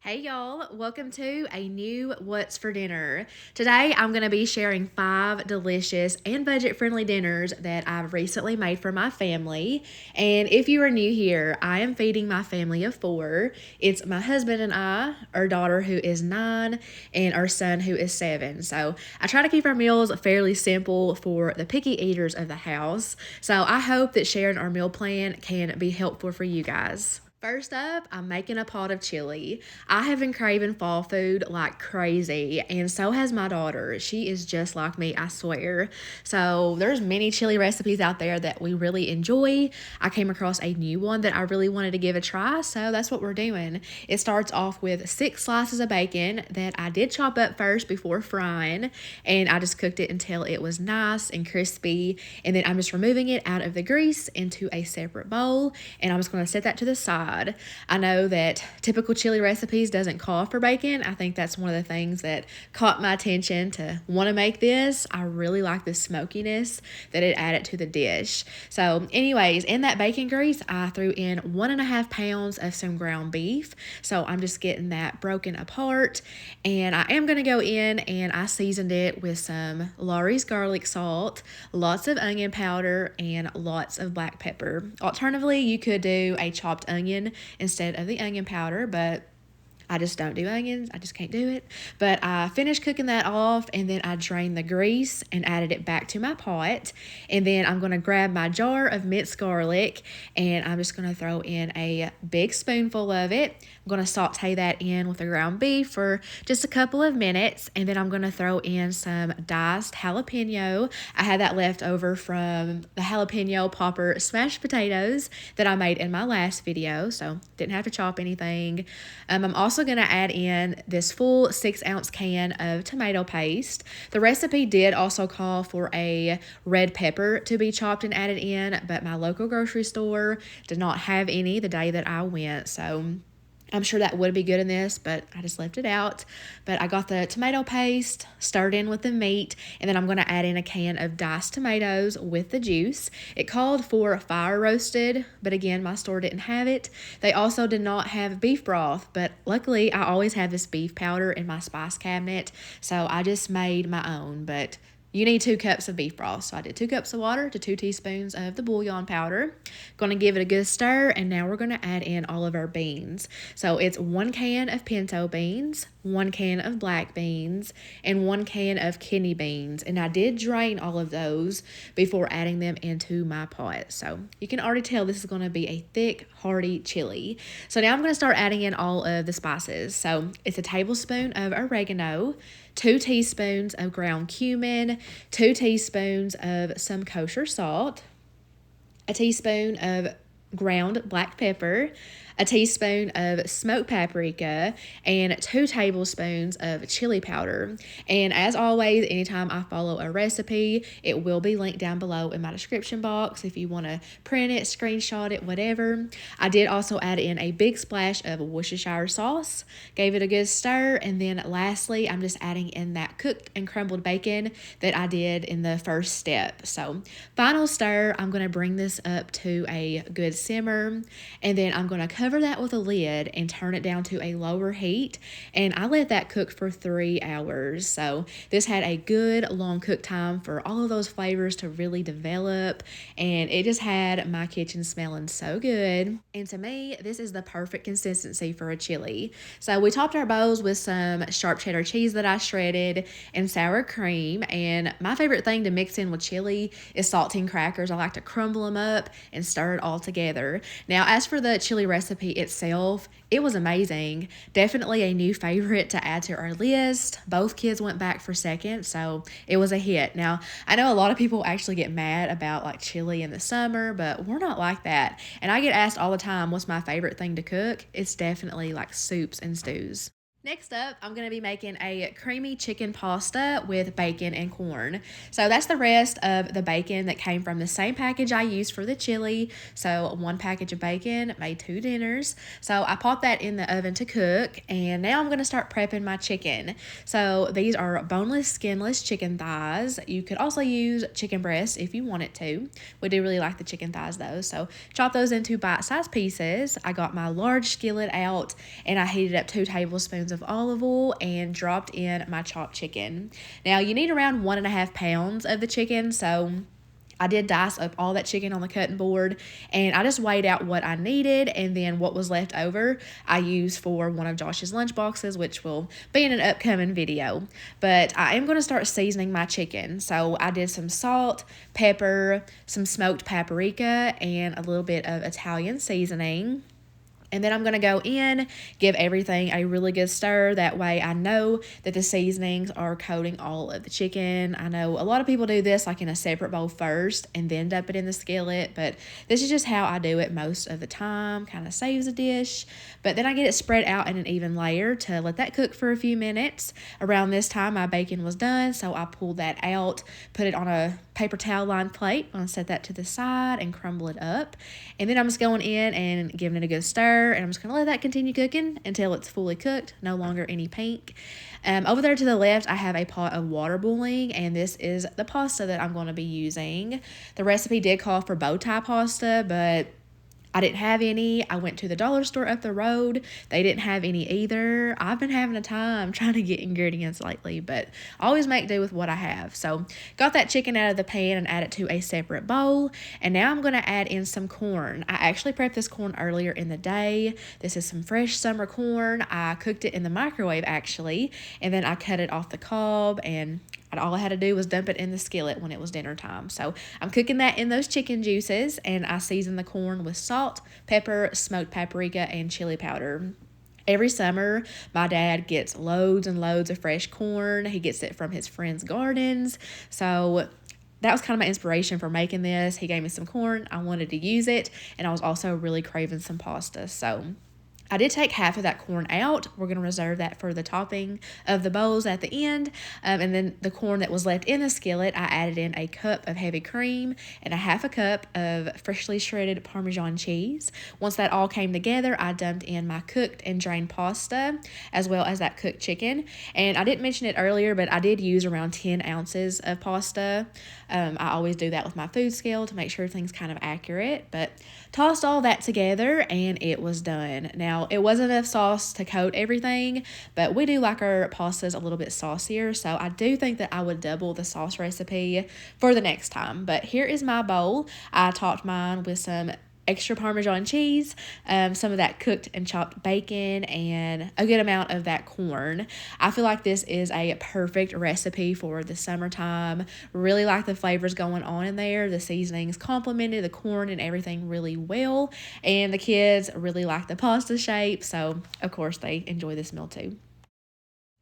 Hey y'all, welcome to a new What's for Dinner. Today I'm going to be sharing 5 delicious and budget-friendly dinners that I've recently made for my family. And if you are new here, I am feeding my family of 4. It's my husband and I, our daughter who is 9, and our son who is 7. So I try to keep our meals fairly simple for the picky eaters of the house. So I hope that sharing our meal plan can be helpful for you guys. First up, I'm making a pot of chili. I have been craving fall food like crazy, and so has my daughter. She is just like me, I swear. So there's many chili recipes out there that we really enjoy. I came across a new one that I really wanted to give a try, so that's what we're doing. It starts off with 6 slices of bacon that I did chop up first before frying, and I just cooked it until it was nice and crispy, and then I'm just removing it out of the grease into a separate bowl, and I'm just going to set that to the side. I know that typical chili recipes doesn't call for bacon. I think that's one of the things that caught my attention to want to make this. I really like the smokiness that it added to the dish. So anyways, in that bacon grease, I threw in 1.5 pounds of some ground beef. So I'm just getting that broken apart, and I am going to go in and I seasoned it with some Lawry's garlic salt, lots of onion powder, and lots of black pepper. Alternatively, you could do a chopped onion instead of the onion powder, but I just don't do onions. I just can't do it. But I finished cooking that off, and then I drained the grease and added it back to my pot. And then I'm going to grab my jar of minced garlic, and I'm just going to throw in a big spoonful of it. I'm going to saute that in with the ground beef for just a couple of minutes, and then I'm going to throw in some diced jalapeno. I had that left over from the jalapeno popper smashed potatoes that I made in my last video, so didn't have to chop anything. I'm also going to add in this full 6-ounce can of tomato paste. The recipe did also call for a red pepper to be chopped and added in, but my local grocery store did not have any the day that I went, so I'm sure that would be good in this, but I just left it out. But I got the tomato paste, stirred in with the meat, and then I'm going to add in a can of diced tomatoes with the juice. It called for fire roasted, but again, my store didn't have it. They also did not have beef broth, but luckily I always have this beef powder in my spice cabinet, so I just made my own. But you need 2 cups of beef broth. So I did 2 cups of water to 2 teaspoons of the bouillon powder. Going to give it a good stir, and now we're going to add in all of our beans. So it's 1 can of pinto beans, 1 can of black beans, and 1 can of kidney beans. And I did drain all of those before adding them into my pot. So you can already tell this is going to be a thick, hearty chili. So now I'm going to start adding in all of the spices. So it's a tablespoon of oregano, 2 teaspoons of ground cumin, 2 teaspoons of some kosher salt, a teaspoon of ground black pepper, a teaspoon of smoked paprika, and 2 tablespoons of chili powder. And as always, anytime I follow a recipe, it will be linked down below in my description box if you want to print it, screenshot it, whatever. I did also add in a big splash of Worcestershire sauce, gave it a good stir, and then lastly, I'm just adding in that cooked and crumbled bacon that I did in the first step. So final stir, I'm going to bring this up to a good simmer, and then I'm going to cover that with a lid and turn it down to a lower heat, and I let that cook for 3 hours. So this had a good long cook time for all of those flavors to really develop, and it just had my kitchen smelling so good. And to me, this is the perfect consistency for a chili. So we topped our bowls with some sharp cheddar cheese that I shredded and sour cream, and my favorite thing to mix in with chili is saltine crackers. I like to crumble them up and stir it all together. Now, as for the chili recipe itself, it was amazing. Definitely a new favorite to add to our list. Both kids went back for seconds, so it was a hit. Now, I know a lot of people actually get mad about like chili in the summer, but we're not like that. And I get asked all the time, what's my favorite thing to cook? It's definitely like soups and stews. Next up, I'm going to be making a creamy chicken pasta with bacon and corn. So that's the rest of the bacon that came from the same package I used for the chili. So one package of bacon made 2 dinners. So I popped that in the oven to cook, and now I'm going to start prepping my chicken. So these are boneless, skinless chicken thighs. You could also use chicken breasts if you wanted to. We do really like the chicken thighs though. So chop those into bite-sized pieces. I got my large skillet out, and I heated up 2 tablespoons of olive oil and dropped in my chopped chicken. Now you need around 1.5 pounds of the chicken, so I did dice up all that chicken on the cutting board, and I just weighed out what I needed, and then what was left over I used for one of Josh's lunch boxes, which will be in an upcoming video. But I am going to start seasoning my chicken. So I did some salt, pepper, some smoked paprika, and a little bit of Italian seasoning. And then I'm going to go in, give everything a really good stir. That way I know that the seasonings are coating all of the chicken. I know a lot of people do this like in a separate bowl first and then dump it in the skillet, but this is just how I do it most of the time. Kind of saves a dish. But then I get it spread out in an even layer to let that cook for a few minutes. Around this time my bacon was done, so I pulled that out, put it on a paper towel lined plate. I'm going to set that to the side and crumble it up. And then I'm just going in and giving it a good stir. And I'm just going to let that continue cooking until it's fully cooked, no longer any pink. Over there to the left, I have a pot of water boiling, and this is the pasta that I'm going to be using. The recipe did call for bow tie pasta, but I didn't have any. I went to the dollar store up the road. They didn't have any either. I've been having a time trying to get ingredients lately, but I always make do with what I have. So got that chicken out of the pan and add it to a separate bowl. And now I'm going to add in some corn. I actually prepped this corn earlier in the day. This is some fresh summer corn. I cooked it in the microwave actually, and then I cut it off the cob, and all I had to do was dump it in the skillet when it was dinner time. So I'm cooking that in those chicken juices, and I season the corn with salt, pepper, smoked paprika, and chili powder. Every summer, my dad gets loads and loads of fresh corn. He gets it from his friends' gardens. So that was kind of my inspiration for making this. He gave me some corn. I wanted to use it, and I was also really craving some pasta. So I did take half of that corn out. We're going to reserve that for the topping of the bowls at the end. And then the corn that was left in the skillet, I added in a cup of heavy cream and a half a cup of freshly shredded Parmesan cheese. Once that all came together, I dumped in my cooked and drained pasta as well as that cooked chicken. And I didn't mention it earlier, but I did use around 10 ounces of pasta. I always do that with my food scale to make sure everything's kind of accurate. But tossed all that together, and it was done. Now, it wasn't enough sauce to coat everything, but we do like our pastas a little bit saucier, so I do think that I would double the sauce recipe for the next time. But here is my bowl. I topped mine with some extra Parmesan cheese, some of that cooked and chopped bacon, and a good amount of that corn. I feel like this is a perfect recipe for the summertime. Really like the flavors going on in there. The seasonings complemented the corn and everything really well, and the kids really like the pasta shape, so of course they enjoy this meal too.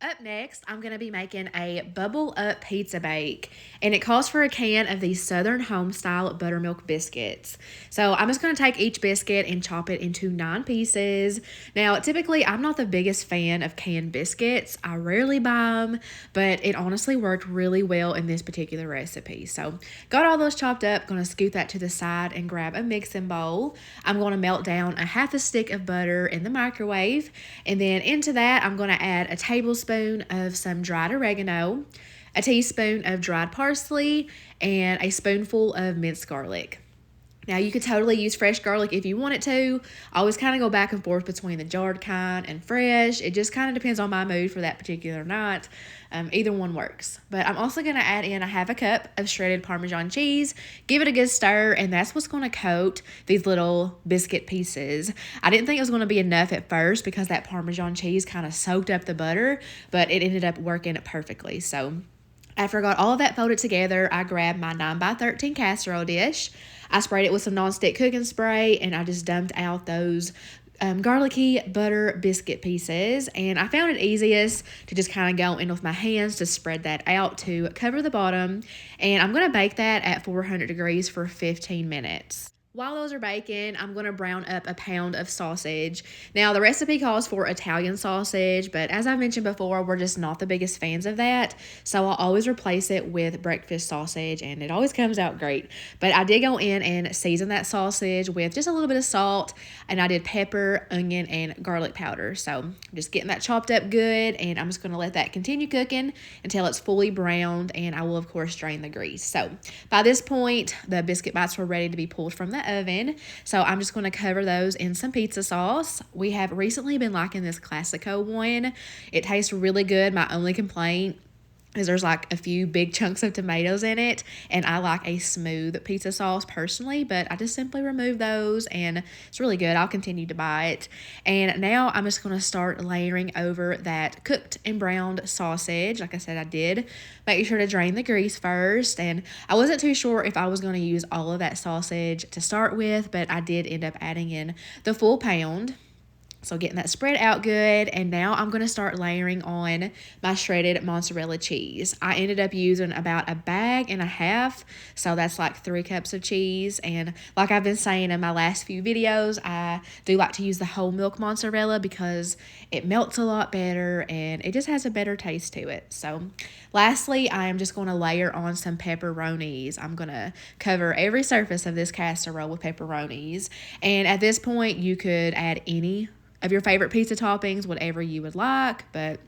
Up next, I'm going to be making a bubble up pizza bake, and it calls for a can of these Southern Home Style buttermilk biscuits. So I'm just going to take each biscuit and chop it into 9 pieces. Now, typically, I'm not the biggest fan of canned biscuits. I rarely buy them, but it honestly worked really well in this particular recipe. So got all those chopped up, going to scoot that to the side and grab a mixing bowl. I'm going to melt down a half a stick of butter in the microwave, and then into that, I'm going to add a tablespoon of some dried oregano, a teaspoon of dried parsley, and a spoonful of minced garlic. Now, you could totally use fresh garlic if you wanted to. I always kind of go back and forth between the jarred kind and fresh. It just kind of depends on my mood for that particular night. Either one works. But I'm also going to add in a half a cup of shredded Parmesan cheese. Give it a good stir, and that's what's going to coat these little biscuit pieces. I didn't think it was going to be enough at first because that Parmesan cheese kind of soaked up the butter, but it ended up working perfectly. So after I got all of that folded together, I grabbed my 9x13 casserole dish. I sprayed it with some nonstick cooking spray, and I just dumped out those garlicky butter biscuit pieces. And I found it easiest to just kind of go in with my hands to spread that out to cover the bottom. And I'm going to bake that at 400 degrees for 15 minutes. While those are baking, I'm going to brown up a pound of sausage. Now, the recipe calls for Italian sausage, but as I mentioned before, we're just not the biggest fans of that. So I'll always replace it with breakfast sausage, and it always comes out great. But I did go in and season that sausage with just a little bit of salt, and I did pepper, onion, and garlic powder. So I'm just getting that chopped up good, and I'm just going to let that continue cooking until it's fully browned, and I will, of course, drain the grease. So by this point, the biscuit bites were ready to be pulled from the oven. So I'm just going to cover those in some pizza sauce. We have recently been liking this Classico one. It tastes really good. My only complaint is there's like a few big chunks of tomatoes in it, and I like a smooth pizza sauce personally, but I just simply remove those, and it's really good. I'll continue to buy it. And now I'm just going to start layering over that cooked and browned sausage. Like I said, I did make sure to drain the grease first, and I wasn't too sure if I was going to use all of that sausage to start with, but I did end up adding in the full pound. So getting that spread out good, and now I'm going to start layering on my shredded mozzarella cheese. I ended up using about a bag and a half, so that's like 3 cups of cheese. And like I've been saying in my last few videos, I do like to use the whole milk mozzarella because it melts a lot better and it just has a better taste to it. So lastly, I am just going to layer on some pepperonis. I'm going to cover every surface of this casserole with pepperonis, and at this point you could add any of your favorite pizza toppings, whatever you would like, but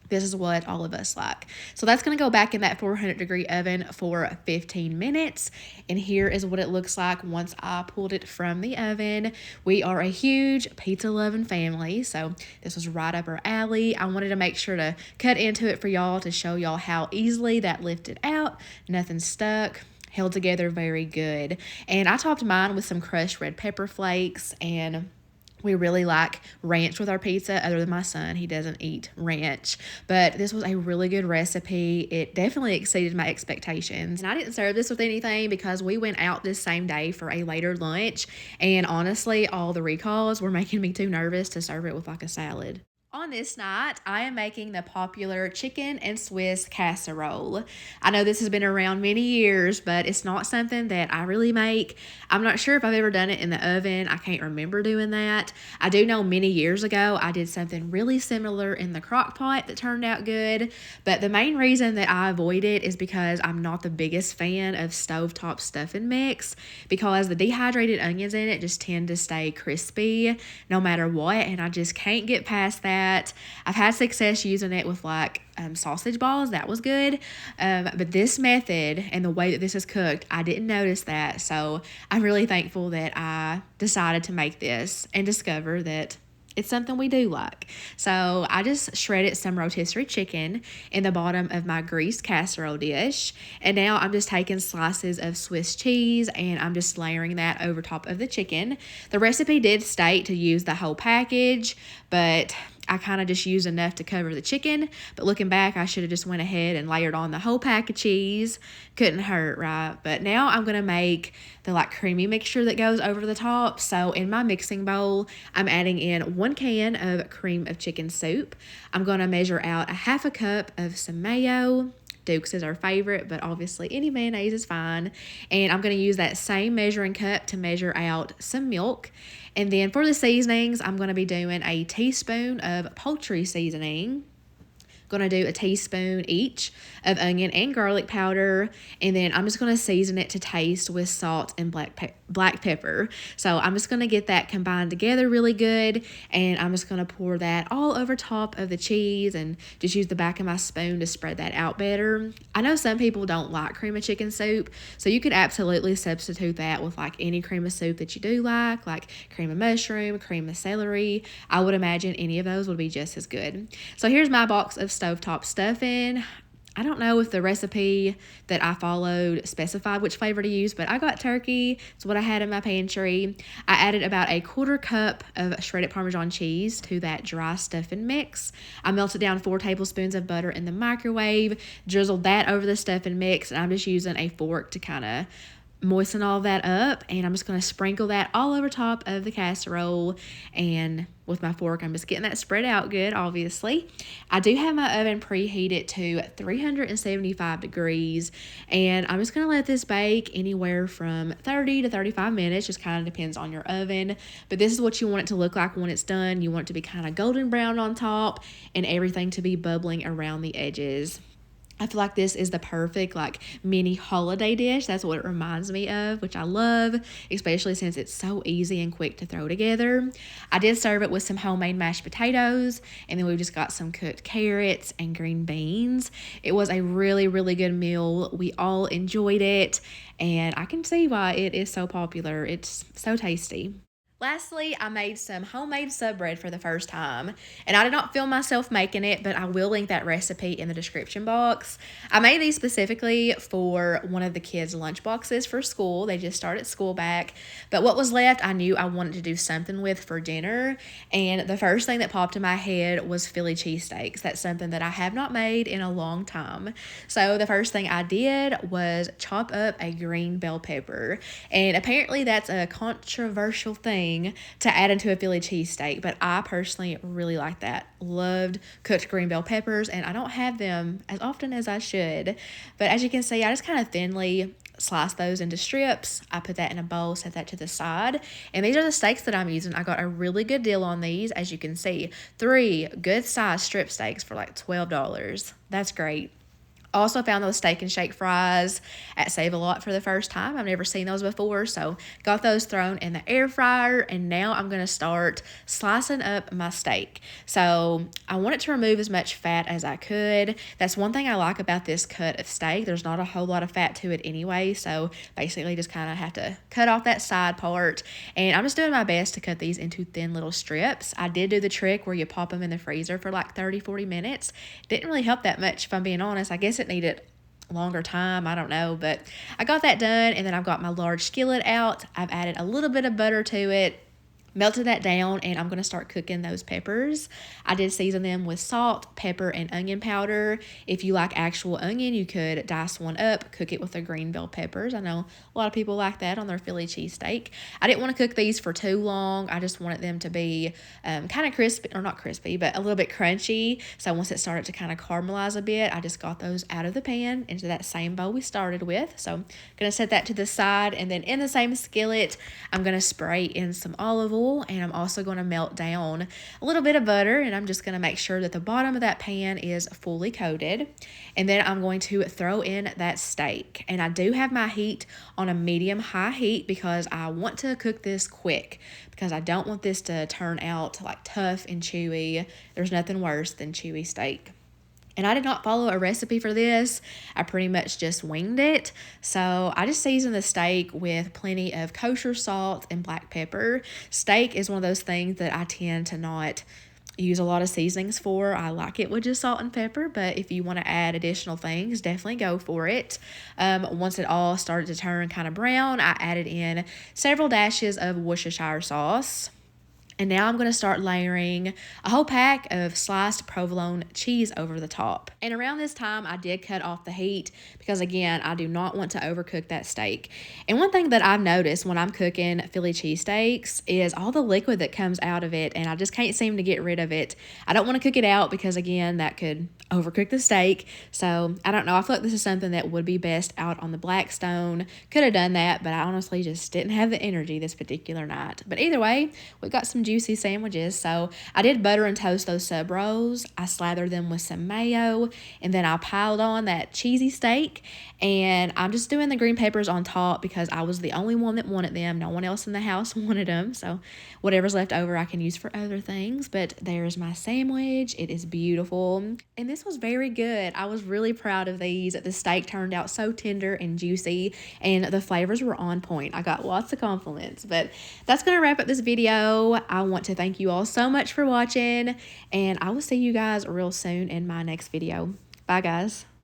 this is what all of us like. So that's going to go back in that 400-degree oven for 15 minutes. And here is what it looks like once I pulled it from the oven. We are a huge pizza-loving family, so this was right up our alley. I wanted to make sure to cut into it for y'all to show y'all how easily that lifted out. Nothing stuck. Held together very good. And I topped mine with some crushed red pepper flakes, and we really like ranch with our pizza, other than my son. He doesn't eat ranch. But this was a really good recipe. It definitely exceeded my expectations. And I didn't serve this with anything because we went out this same day for a later lunch. And honestly, all the recalls were making me too nervous to serve it with like a salad. On this night, I am making the popular chicken and Swiss casserole. I know this has been around many years, but it's not something that I really make. I'm not sure if I've ever done it in the oven. I can't remember doing that. I do know many years ago I did something really similar in the crock pot that turned out good, but the main reason that I avoid it is because I'm not the biggest fan of stovetop stuffing mix, because the dehydrated onions in it just tend to stay crispy no matter what, and I just can't get past that. I've had success using it with like sausage balls. That was good. But this method and the way that this is cooked, I didn't notice that. So I'm really thankful that I decided to make this and discover that it's something we do like. So I just shredded some rotisserie chicken in the bottom of my greased casserole dish. And now I'm just taking slices of Swiss cheese and I'm just layering that over top of the chicken. The recipe did state to use the whole package, but I kind of just used enough to cover the chicken. But looking back, I should have just went ahead and layered on the whole pack of cheese. Couldn't hurt, right? But now I'm going to make the like creamy mixture that goes over the top. So in my mixing bowl, I'm adding in 1 can of cream of chicken soup. I'm going to measure out a half a cup of some mayo. Duke's is our favorite, but obviously any mayonnaise is fine. And I'm going to use that same measuring cup to measure out some milk. And then for the seasonings, I'm going to be doing a teaspoon of poultry seasoning. Going to do a teaspoon each of onion and garlic powder, and then I'm just going to season it to taste with salt and black pepper. So I'm just going to get that combined together really good, and I'm just going to pour that all over top of the cheese and just use the back of my spoon to spread that out better. I know some people don't like cream of chicken soup, so you could absolutely substitute that with like any cream of soup that you do like cream of mushroom, cream of celery. I would imagine any of those would be just as good. So here's my box of stovetop stuffing. I don't know if the recipe that I followed specified which flavor to use, but I got turkey. It's what I had in my pantry. I added about a 1/4 cup of shredded Parmesan cheese to that dry stuffing mix. I melted down 4 tablespoons of butter in the microwave, drizzled that over the stuffing mix, and I'm just using a fork to kind of moisten all that up, and I'm just going to sprinkle that all over top of the casserole. And with my fork, I'm just getting that spread out good, obviously. I do have my oven preheated to 375 degrees, and I'm just going to let this bake anywhere from 30 to 35 minutes. Just kind of depends on your oven, but this is what you want it to look like when it's done. You want it to be kind of golden brown on top and everything to be bubbling around the edges. I feel like this is the perfect like mini holiday dish. That's what it reminds me of, which I love, especially since it's so easy and quick to throw together. I did serve it with some homemade mashed potatoes, and then we just got some cooked carrots and green beans. It was a really, really good meal. We all enjoyed it, and I can see why it is so popular. It's so tasty. Lastly, I made some homemade sub bread for the first time, and I did not film myself making it, but I will link that recipe in the description box. I made these specifically for one of the kids' lunch boxes for school. They just started school back, but what was left I knew I wanted to do something with for dinner, and the first thing that popped in my head was Philly cheesesteaks. That's something that I have not made in a long time. So the first thing I did was chop up a green bell pepper, and apparently that's a controversial thing to add into a Philly cheesesteak, but I personally really like that. Loved cooked green bell peppers, and I don't have them as often as I should, but as you can see, I just kind of thinly slice those into strips. I put that in a bowl, set that to the side, and these are the steaks that I'm using. I got a really good deal on these. As you can see, 3 good size strip steaks for like $12. That's great. Also found those steak and shake fries at Save A Lot for the first time. I've never seen those before, so got those thrown in the air fryer, and now I'm going to start slicing up my steak. So I wanted to remove as much fat as I could. That's one thing I like about this cut of steak. There's not a whole lot of fat to it anyway, so basically just kind of have to cut off that side part, and I'm just doing my best to cut these into thin little strips. I did do the trick where you pop them in the freezer for like 30-40 minutes. Didn't really help that much, if I'm being honest. I guess it needed longer time, I don't know, but I got that done, and then I've got my large skillet out. I've added a little bit of butter to it, melted that down, and I'm going to start cooking those peppers. I did season them with salt, pepper, and onion powder. If you like actual onion, you could dice one up, cook it with the green bell peppers. I know a lot of people like that on their Philly cheesesteak. I didn't want to cook these for too long. I just wanted them to be kind of crispy, or not crispy, but a little bit crunchy. So once it started to kind of caramelize a bit, I just got those out of the pan into that same bowl we started with. So I'm going to set that to the side, and then in the same skillet, I'm going to spray in some olive oil, and I'm also going to melt down a little bit of butter, and I'm just going to make sure that the bottom of that pan is fully coated. And then I'm going to throw in that steak, and I do have my heat on a medium-high heat because I want to cook this quick, because I don't want this to turn out like tough and chewy. There's nothing worse than chewy steak. And I did not follow a recipe for this. I pretty much just winged it. So I just seasoned the steak with plenty of kosher salt and black pepper. Steak is one of those things that I tend to not use a lot of seasonings for. I like it with just salt and pepper, but if you want to add additional things, definitely go for it. Once it all started to turn kind of brown, I added in several dashes of Worcestershire sauce. And now I'm going to start layering a whole pack of sliced provolone cheese over the top. And around this time, I did cut off the heat because, again, I do not want to overcook that steak. And one thing that I've noticed when I'm cooking Philly cheesesteaks is all the liquid that comes out of it, and I just can't seem to get rid of it. I don't want to cook it out because, again, that could overcook the steak. So I don't know. I feel like this is something that would be best out on the black stone. Could have done that, but I honestly just didn't have the energy this particular night. But either way, we got some juicy sandwiches. So I did butter and toast those sub rolls. I slathered them with some mayo, and then I piled on that cheesy steak, and I'm just doing the green peppers on top because I was the only one that wanted them. No one else in the house wanted them, so whatever's left over I can use for other things. But there's my sandwich. It is beautiful, and this was very good. I was really proud of these. The steak turned out so tender and juicy, and the flavors were on point. I got lots of compliments. But that's going to wrap up this video. I want to thank you all so much for watching, and I will see you guys real soon in my next video. Bye, guys.